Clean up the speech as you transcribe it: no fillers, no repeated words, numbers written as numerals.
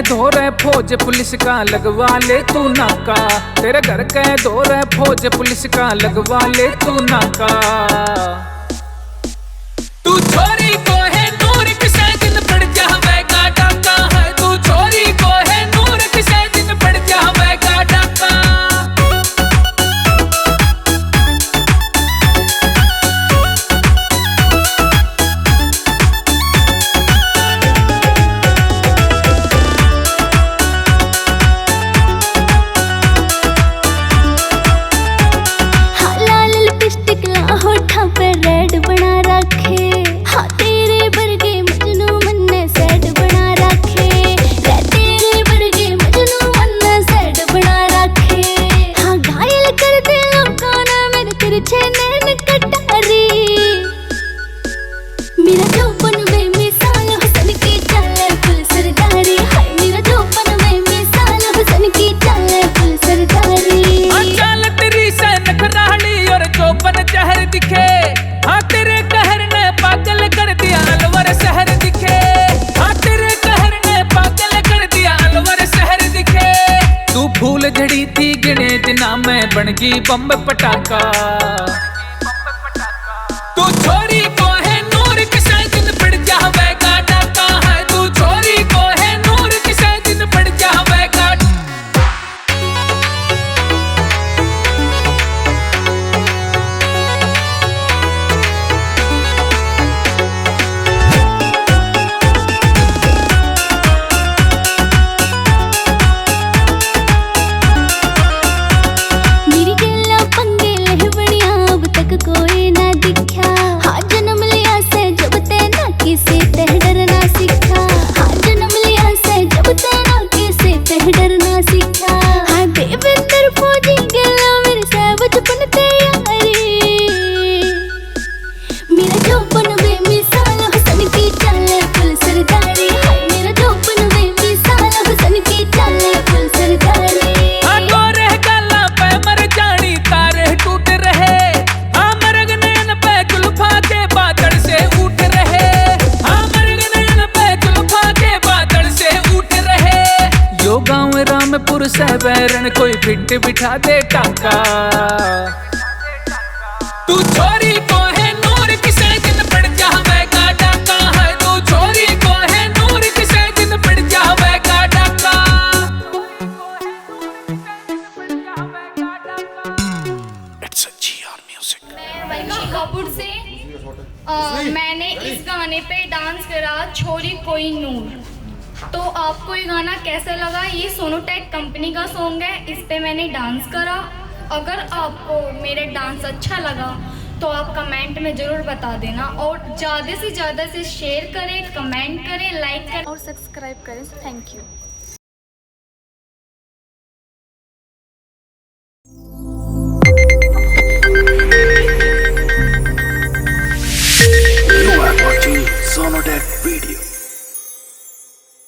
कैद हो रहे फौज पुलिस का लगवा ले तू नाका, तेरे घर कैद हो रहे फौज पुलिस का लगवा ले तू नाका। तू छोरी को है नूर किसे दिन पड़ जावेगा डाका है, तू छोरी को है नूर किसे दिन पड़ जावेगा डाका। रेड बना रखे हाँ तेरे बरगे मजनू मन ने सैड बना रखे, तेरे बरगे मजनू मन ने सैड बना रखे। हाँ घायल कर दे लोगों ने मेरे तिरछे नैन कटारी, मेरा जोबन बेमिसाल हुस्न की चाल फुल सरदारी, हाय मेरा जोबन बेमिसाल हुस्न की चाल फुल सरदारी। चाल तेरी से नखराली और जोबन जहर दिखे, हाँ तेरे कहर ने पागल कर दिया अलवर शहर दिखे, हाँ तेरे कहर ने पागल कर दिया अलवर शहर दिखे। तू फूल झड़ी थी गिने दिना में बन गई बम पटाखा। तू छोरी को है नूर किसे दिन पड़ जावेगा डाका है, तू छोरी को है नूर किसे दिन पड़ जावेगा। कोई ना दिखा हाँ जन्म लिया से जब तेना किसी ते डरना सीखा, हाँ जन्म लिया से जब तेना किसी ते डरना सीखा। हाँ देवेंद्र फौजी गला मेरे से बचपन ते यारी, मेरा जोबन बेमिसाल हुस्न की चाल फुल सरदारी, हाय मेरा जोबन बेमिसाल हुस्न की चाल फुल सरदारी। हाँ गोरे गला पे मर जानी तारे टूट रहे, गाँव रामपुर से बैरन कोई फिट बिठा दे टाका। तू छोरी को है नूर किसे दिन पड़ जावेगा डाका है, तू छोरी को है नूर किसे दिन पड़ जावेगा डाका। It's a GR music। मैं वंशी कपूर से मैंने इस गाने पे डांस करा छोरी कोई नूर। तो आपको ये गाना कैसा लगा? ये सोनोटेक कंपनी का सॉन्ग है, इस पे मैंने डांस करा। अगर आपको मेरा डांस अच्छा लगा तो आप कमेंट में ज़रूर बता देना, और ज़्यादा से ज़्यादा से शेयर करें, कमेंट करें, लाइक करें और सब्सक्राइब करें। Thank you. You are watching Sonotech Video।